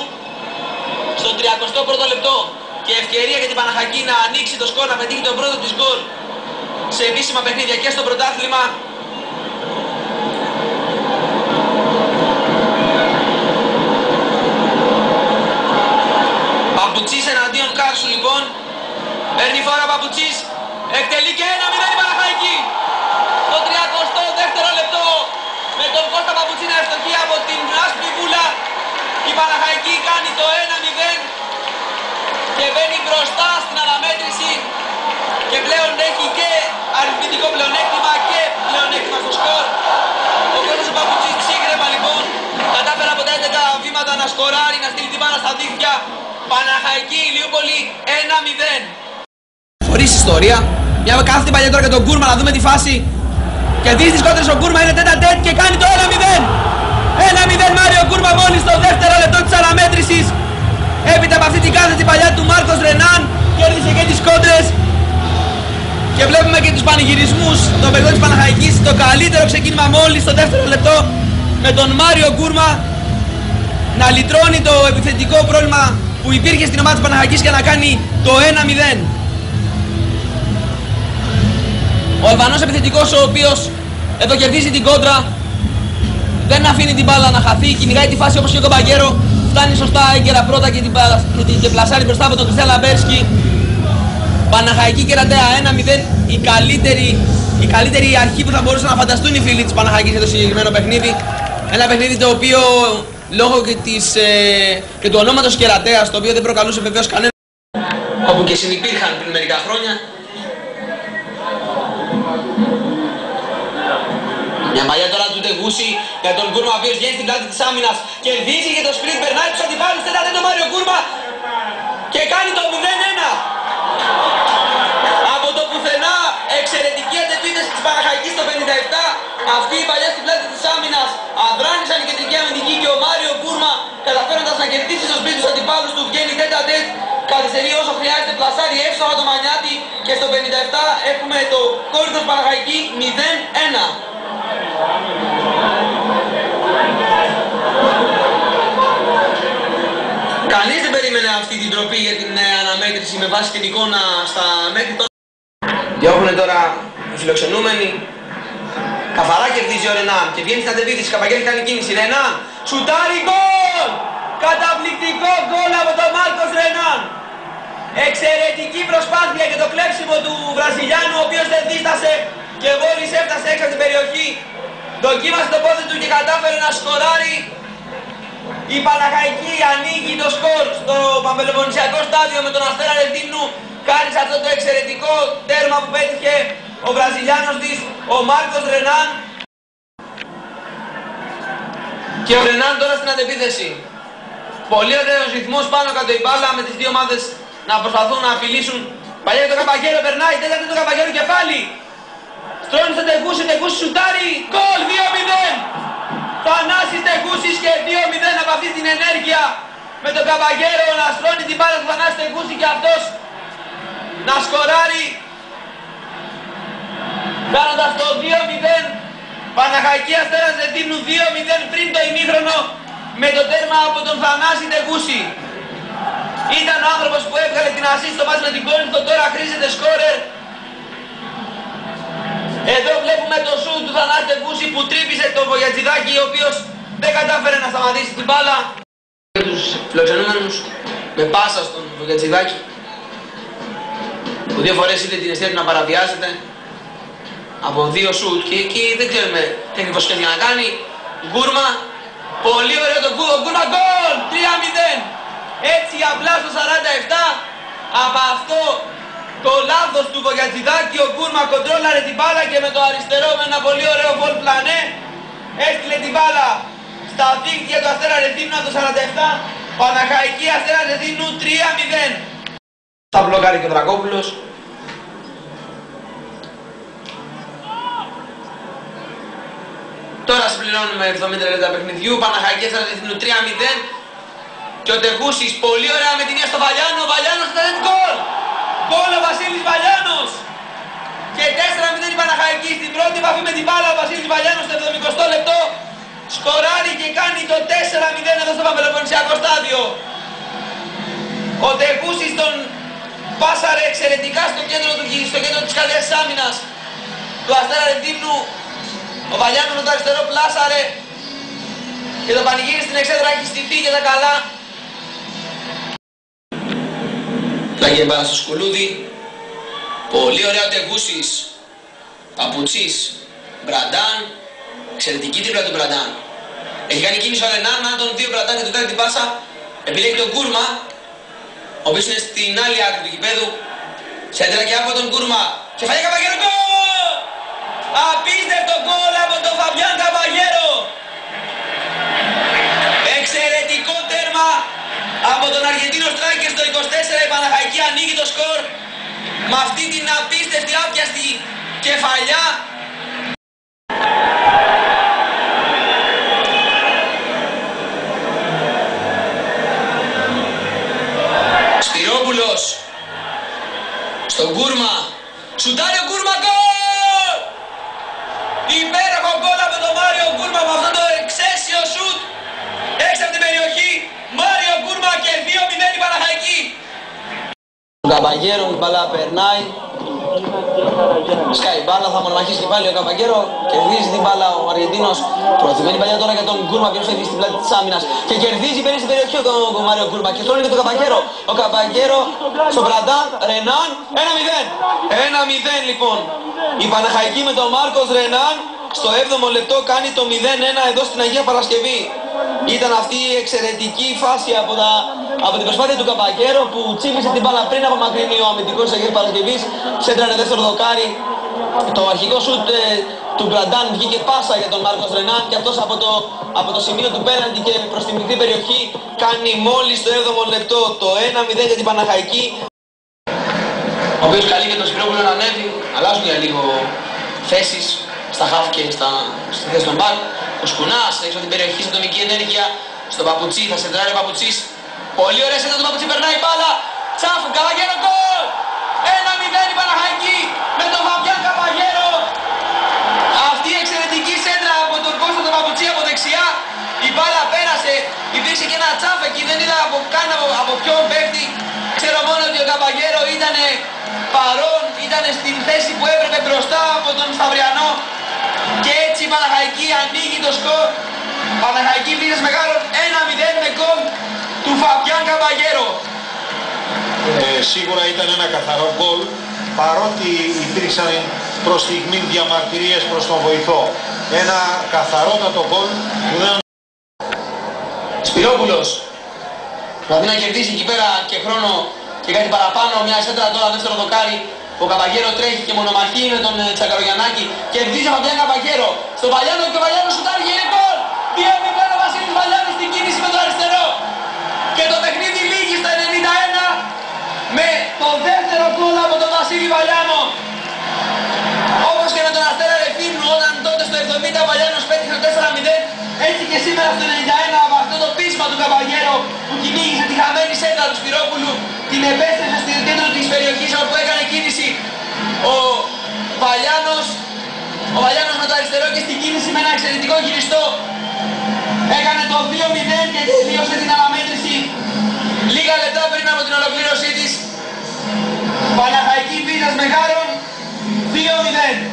Παπουτσού στο 31ο λεπτό και ευκαιρία για την Παναχαϊκή να ανοίξει το σκορ, να πετύχει τον πρώτο της γκολ σε επίσημα παιχνίδια και στο πρωτάθλημα. Παπουτσής εναντίον Κάρσου λοιπόν. Παίρνει φορά Παπουτσής. Εκτελεί και 1-0 η Παναχαϊκή. Το 32ο λεπτό με τον Κώστα Παπουτσή να ευστοχεί από την άσπρη βούλα. Η Παναχαϊκή κάνει το 1-0 και μπαίνει μπροστά στην αναμέτρηση και πλέον έχει και αριθμητικό πλεονέκτημα και πλεονέκτημα στο σκορ. Ο Κώστας ο Παπουτσής ξύγκρεμα λοιπόν, κατάφερε από τα 11 βήματα να σκοράρει, να στείλει την μπάλα στα δίχτυα. Παναχαϊκή Ηλιούπολη 1-0. Χωρίς ιστορία, μια κάθετη παλιά τώρα για τον Γκούρμα, να δούμε τη φάση. Κερδίζει τις κόντρες ο Γκούρμα, είναι τέτα-τέτ και κάνει το 1-0. 1-0 Μάριο Γκούρμα μόλις στο δεύτερο λεπτό της αναμέτρησης. Έπειτα από αυτή την κάθετη παλιά του Μάρκος Ρενάν, κέρδισε και τις κόντρες. Και βλέπουμε και τους πανηγυρισμούς των παιδιών της Παναχαϊκής. Το καλύτερο ξεκίνημα μόλις στο δεύτερο λεπτό με τον Μάριο Γκούρμα να λυτρώνει το επιθετικό πρόβλημα που υπήρχε στην ομάδα της Παναχαϊκής και να κάνει το 1-0. Ο Αλβανός επιθετικός ο οποίος εδώ κερδίζει την κόντρα, δεν αφήνει την μπάλα να χαθεί, κυνηγάει τη φάση όπως και ο Κομπαγκέρο, φτάνει σωστά έγκαιρα πρώτα και πλασάρει μπροστά από τον Κριστιαν Λαμπέρσκι. Παναχαϊκή Κερατέα 1-0, η καλύτερη αρχή που θα μπορούσαν να φανταστούν οι φίλοι της Παναχαϊκής για το συγκεκριμένο παιχνίδι. Ένα παιχνίδι το οποίο λόγω και του ονόματος Κερατέας, το οποίο δεν προκαλούσε βεβαίως κανένα, όπου και συνυπήρχαν πριν μερικά χρόνια. Μια παλιά τώρα του Τεγούση για τον Γκούρμα, ο οποίος βγαίνει στην πλάτη της άμυνας, κερδίζει και το σπριτ, περνάει τους αντιπάλους, τέτα το Μάριο Γκούρμα και κάνει το 0-1. Από το πουθενά εξαιρετική αντεπίθεση της Παναχαϊκής στο 57. Αυτή η παλιά στην πλάτη της άμυνας αδράνησαν η κεντρική αμυντική και ο Μάριο Γκούρμα, καταφέροντας να κερδίσει στο σπίτι τους αντιπάλους του, βγαίνει τέτα-τέτ, καθυστερεί όσο χρειάζεται, πλασάρει εύστοχα το Μανιάτη και στο 57 έχουμε το Κόρινθος Παναχαϊκή 0-1. Κανείς δεν περίμενε αυτή την τροπή για την αναμέτρηση με βάση την εικόνα στα μέχρι τώρα. Διώχνουν τώρα οι φιλοξενούμενοι. Καθαρά κερδίζει ο Ρενάν και βγαίνει στην αντεπίθεση. Καπαγγέλη κάνει κίνηση. Ρενάν, σουτάρει, γκολ! Καταπληκτικό γκολ από τον Μάρκος Ρενάν. Εξαιρετική προσπάθεια και το κλέψιμο του Βραζιλιάνου, ο οποίος δεν δίστασε και μόλις έφτασε έξω από την περιοχή, δοκίμασε το πόδι του και κατάφερε να σκοράρει. Η Παναχαϊκή ανοίγει το σκορ στο Παμπελοποννησιακό στάδιο με τον Αστέρα Ρεθύμνου, χάρη σε αυτό το εξαιρετικό τέρμα που πέτυχε ο Βραζιλιάνος της, ο Μάρκος Ρενάν. Και ο Ρενάν τώρα στην αντεπίθεση. Πολύ ωραίος ρυθμός πάνω κάτω η μπάλα, με τις δύο ομάδες να προσπαθούν να απειλήσουν. Παλιά το Καπαγέρο περνάει, τέταρτη το Καπαγέρο και πάλι. Στρώνει στον Τεγούση, Τεγούση σουτάρει, γκολ 2-0. Θανάσης Τεγούσης και 2-0 από αυτή την ενέργεια με τον Καπαγέρο να στρώνει την μπάλα του Θανάση Τεγούση και αυτός να σκοράρει, κάνοντας το 2-0. Παναχαϊκή Αστέρας Ρεθύμνου 2-0 πριν το ημίχρονο με το τέρμα από τον Θανάση Τεγούση. Ήταν ο άνθρωπος που έβγαλε την ασίστ στο μάτς με την Κόρινθο, τώρα χρήζεται σκόρερ. Εδώ βλέπουμε το σου του Θανάση Τεγούση που τρύπησε τον Βογιατζηδάκη, ο οποίος δεν κατάφερε να σταματήσει την μπάλα. Και τους φιλοξενούμενους με πάσα στον Βογιατζηδάκη, που δύο φορές είδε την αιστεία του να παραβιάζεται από δύο σουτ και εκεί δεν ξέρουμε τεχνικό σχέδιο να κάνει. Γκούρμα, πολύ ωραίο το Γκούρμα, γκολ! 3-0. Έτσι απλά στο 47, από αυτό το λάθος του Βογιατζηδάκη, ο Γκούρμα κοντρόλαρε την μπάλα και με το αριστερό με ένα πολύ ωραίο βολ πλανέ έστειλε την μπάλα στα δίκτυα του Αστέρα Ρεθύμνου από το 47. Παναχαϊκή Αστέρα Ρεθύμνου 3-0. Θα μπλοκάρει και ο Δρακόπουλος. Τώρα συμπληρώνουμε 70 λεπτά παιχνιδιού. Παναχαϊκή Αστέρα Ρεθύμνου 3-0. Και ο Τεγούσης πολύ ωραία με την μία στο Βαλιάνο. Ο Βαλιάνος θα είναι γκολ! Γκολ ο Βασίλης Βαλιάνος! Και 4-0 η Παναχαϊκή. Στην πρώτη επαφή με την μπάλα ο Βασίλης Βαλιάνος στο 70 λεπτό σκοράρει και κάνει το 4-0 εδώ εδώ στο Παπελοποννησιακό στάδιο. Ο Τεκούσης τον πάσαρε εξαιρετικά στο κέντρο της καρδιάς της άμυνας του Αστέρα Ρεβδύμνου. Ο Βαλιάνος με το αριστερό πλάσαρε και το πανηγύρι στην εξέδρα έχει στηθεί και τα καλά. Πλάγει μπάλα στο Σκουλούδι. Πολύ ωραία ο Τεκούσης. Παπουτσής. Μπραντάν. Εξαιρετική τρίπλα του Μπραντάν. Έχει κάνει κίνηση ο Ρενάν, να τον δύο Μπραντάν και του κάνει την πάσα. Επιλέγει τον Κούρμα, ο οποίος είναι στην άλλη άκρη του γηπέδου. Σέντρα και από τον Κούρμα. Κεφαλιά Καπαγέρο, γκολ! Απίστευτο γκολ από τον Φαβιάν Καπαγέρο. Εξαιρετικό τέρμα από τον Αργεντίνο Στράικερ στο 24. Η Παναχαϊκή ανοίγει το σκορ με αυτή την απίστευτη άπιαστη κεφαλιά. Σπυρόπουλος στον Κούρμα. Σουτάρει ο Κούρμα, γκολ! Υπέροχο γκολ από τον Μάριο Κούρμα με αυτό το εξαίσιο σουτ έξω από την περιοχή. Μάριο Κούρμα και 2-0 η Παναχαϊκή. Ο Καπαγέρο, η μπάλα περνάει. Σκάει μπάλα, θα μονομαχήσει και πάλι ο Καπαγέρο. Κερδίζει την μπάλα ο Αργεντίνος. Προωθημένη παλιά τώρα για τον Κούρμα, ποιος έχει στην πλάτη της άμυνας. Και κερδίζει, παίρνει στην περιοχή ο Μάριο Κούρμα. Και τρώνει και τον Καπαγέρο. Ο Καπαγέρο στον Μπραντάν, Ρενάν, 1-0. 1-0 λοιπόν. Η Παναχαϊκή με τον Μάρκος Ρενάν στο 7ο λεπτό κάνει το 0-1 εδώ στην Αγία Παρασκευή. Ήταν αυτή η εξαιρετική φάση από την προσπάθεια του Καπαγέρο που τσίπησε την μπάλα πριν από μακρύνει ο αμυντικός της Αγίας Παρασκευής. Σέντρανε δεύτερο δοκάρι. Το αρχικό σουτ του Μπραντάν βγήκε πάσα για τον Μάρκος Ρενάν και αυτός από το σημείο του πέναντι και προς τη μικρή περιοχή κάνει μόλις το 7ο λεπτό το 1-0 για την Παναχαϊκή. Ο οποίος καλεί και τον Σπυρόπουλο να ανέβει, αλλάζουν για λίγο θέσεις στα χαφ και στη θέση των μπακ. Ο Σκουνάς έξω από την περιοχή στην ατομική ενέργεια, στον Παπουτσί, θα σεντράρει ο Παπουτσής. Πολύ ωραία σέντρα του Παπουτσί, περνάει η μπάλα. Τσάφου, Καπαγέρο, γκολ! 1-0 η Παναχαϊκή με τον Φαβιάν Καπαγέρο. Αυτή η εξαιρετική σέντρα από τον Κώστα τον Παπουτσί από δεξιά. Η μπάλα πέρασε, υπήρξε και ένα τσάφ εκεί, δεν είδα από ποιον παίκτη. Ξέρω μόνο ότι ο Καπαγέρο ήταν παρόν, ήταν στην θέση που έπρεπε μπροστά από τον Σταυριανό. Και έτσι η Παναχαϊκή ανοίγει το σκορ. Παναχαϊκή Βίζας Μεγάλων 1-0 με γκολ του Φαβιάν Καπαγέρο. Σίγουρα ήταν ένα καθαρό γκολ, παρότι υπήρξαν προς στιγμή διαμαρτυρίες προς τον βοηθό. Ένα καθαρότατο γκολ που δεν... Σπυρόπουλος προσπαθεί να κερδίσει εκεί πέρα και χρόνο και κάτι παραπάνω. Μια σέντρα τώρα δεύτερο δοκάρι. Ο Καπαγέρο τρέχει και μονομαχεί με τον Τσακαρογιαννάκη. Κερδίζει ο Φαβιάν Καπαγέρο στον Βαλιάνο και ο Βαλιάνος σουτάρει και είναι γκολ. 2-0 ο Βασίλης Βαλιάνος στην κίνηση με το αριστερό. Και το παιχνίδι λύγει στο 91 με το δεύτερο γκολ από τον Βασίλη Βαλιάνο. Όπως και με τον Αστέρα Ρεφίμνου όταν τότε στο 70 ο Βαλιάνος πέτυχε το 4-0. Έτσι και σήμερα στο 91 από αυτό το πείσμα του Καπαγέρο που κυνήγησε τη χαμένη σέντρα του Σπυρόπουλου, την επέστρεψε στο κέντρο της περιοχής όπου έκανε κίνηση ο Βαλιάνος με το αριστερό και στην κίνηση με ένα εξαιρετικό γυριστό έκανε το 2-0 και τελείωσε την αναμέτρηση λίγα λεπτά πριν από την ολοκλήρωσή της. Παναχαϊκή Βίζας Μεγάλων 2-0.